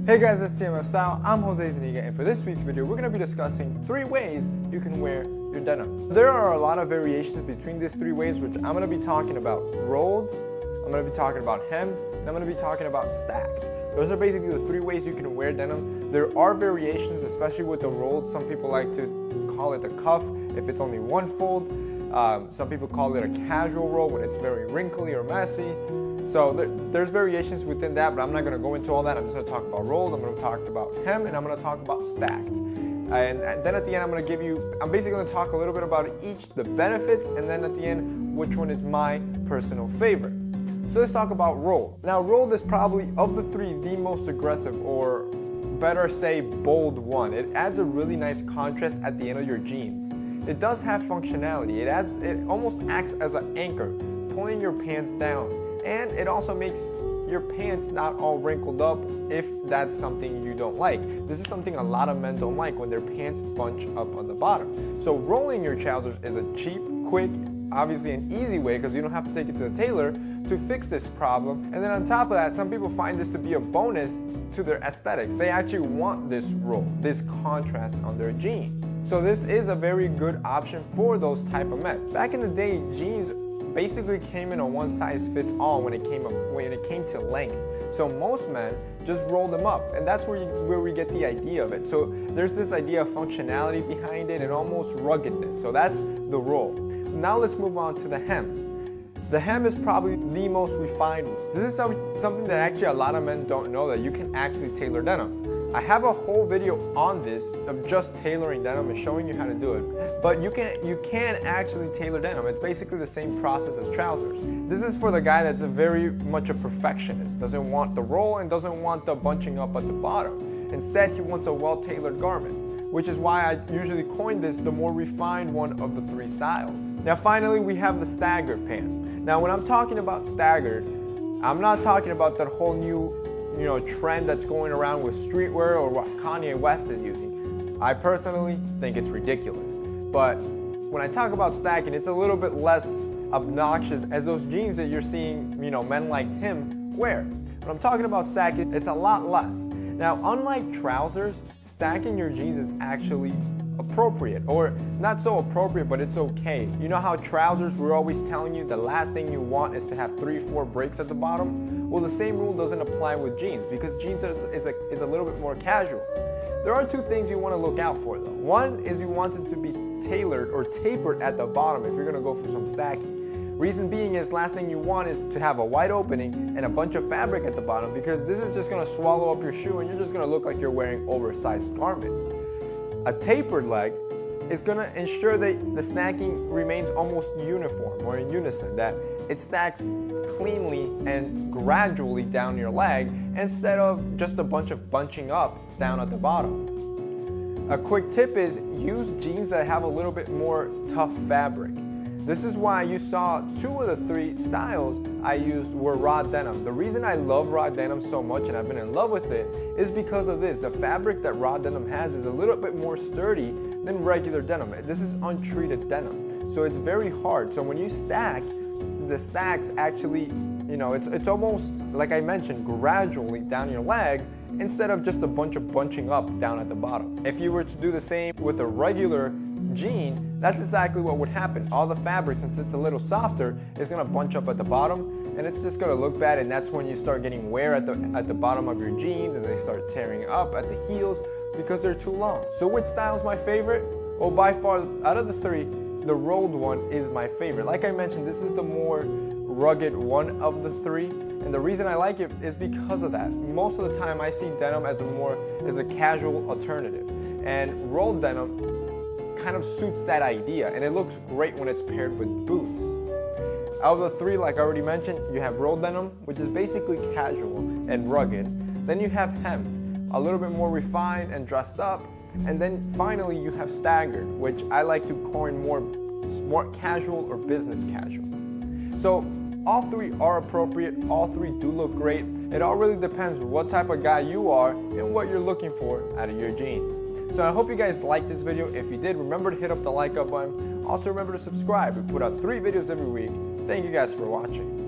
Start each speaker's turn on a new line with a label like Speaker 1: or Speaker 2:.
Speaker 1: Hey guys, it's TMF Style. I'm Jose Zuniga, and for this week's video, we're going to be discussing 3 ways you can wear your denim. There are a lot of variations between these 3 ways, which I'm going to be talking about rolled, I'm going to be talking about hemmed, and I'm going to be talking about stacked. Those are basically the 3 ways you can wear denim. There are variations, especially with the rolled. Some people like to call it a cuff if it's only one fold. Some people call it a casual roll when it's very wrinkly or messy. So there's variations within that, but I'm not going to go into all that. I'm just going to talk about rolled, I'm going to talk about hem, and I'm going to talk about stacked. And then at the end, I'm basically going to talk a little bit about each, the benefits, and then at the end, which one is my personal favorite. So let's talk about rolled. Now, rolled is probably, of the 3, the most aggressive, or better say, bold one. It adds a really nice contrast at the end of your jeans. It does have functionality. It almost acts as an anchor, pulling your pants down. And it also makes your pants not all wrinkled up if that's something you don't like. This is something a lot of men don't like, when their pants bunch up on the bottom. So rolling your trousers is a cheap, quick, obviously an easy way, because you don't have to take it to the tailor to fix this problem. And then on top of that, some people find this to be a bonus to their aesthetics. They actually want this roll, this contrast on their jeans. So this is a very good option for those type of men. Back in the day, jeans basically came in a one-size-fits-all when it came to length. So most men just rolled them up, and that's where we get the idea of it. So there's this idea of functionality behind it and almost ruggedness. So that's the roll. Now let's move on to the hem. The hem is probably the most refined one. This is something that actually a lot of men don't know, that you can actually tailor denim. I have a whole video on this of just tailoring denim and showing you how to do it. But you can actually tailor denim. It's basically the same process as trousers. This is for the guy that's very much a perfectionist, doesn't want the roll and doesn't want the bunching up at the bottom. Instead, he wants a well-tailored garment, which is why I usually coined this the more refined one of the 3 styles. Now finally, we have the staggered pant. Now when I'm talking about staggered, I'm not talking about that whole new trend that's going around with streetwear or what Kanye West is using. I personally think it's ridiculous. But when I talk about stacking, it's a little bit less obnoxious as those jeans that you're seeing, men like him wear. When I'm talking about stacking, it's a lot less. Now, unlike trousers, stacking your jeans is actually appropriate, or not so appropriate, but it's okay. You know how trousers, we're always telling you the last thing you want is to have 3-4 breaks at the bottom? Well, the same rule doesn't apply with jeans, because jeans is a little bit more casual. There are 2 things you want to look out for though. One is you want it to be tailored or tapered at the bottom if you're going to go for some stacking. Reason being is, last thing you want is to have a wide opening and a bunch of fabric at the bottom, because this is just going to swallow up your shoe and you're just going to look like you're wearing oversized garments. A tapered leg is going to ensure that the stacking remains almost uniform or in unison, that it stacks cleanly and gradually down your leg instead of just a bunch of bunching up down at the bottom. A quick tip is, use jeans that have a little bit more tough fabric. This is why you saw 2 of the 3 styles I used were raw denim. The reason I love raw denim so much, and I've been in love with it, is because of this. The fabric that raw denim has is a little bit more sturdy than regular denim. This is untreated denim, so it's very hard. So when you stack, the stacks actually, it's almost, like I mentioned, gradually down your leg, instead of just a bunch of bunching up down at the bottom. If you were to do the same with a regular jean, that's exactly what would happen. All the fabric, since it's a little softer, is going to bunch up at the bottom, and it's just going to look bad, and that's when you start getting wear at the bottom of your jeans, and they start tearing up at the heels because they're too long. So which style is my favorite? Well, by far, out of the 3, the rolled one is my favorite. Like I mentioned, this is the more rugged one of the 3, and the reason I like it is because of that. Most of the time I see denim as a casual alternative, and rolled denim kind of suits that idea, and it looks great when it's paired with boots. Out of the 3, like I already mentioned, you have rolled denim, which is basically casual and rugged. Then you have hemmed, a little bit more refined and dressed up. And then finally you have staggered, which I like to coin more smart casual or business casual. So all 3 are appropriate, all 3 do look great. It all really depends what type of guy you are and what you're looking for out of your jeans. So I hope you guys liked this video. If you did, remember to hit up the like up button. Also remember to subscribe. We put out 3 videos every week. Thank you guys for watching.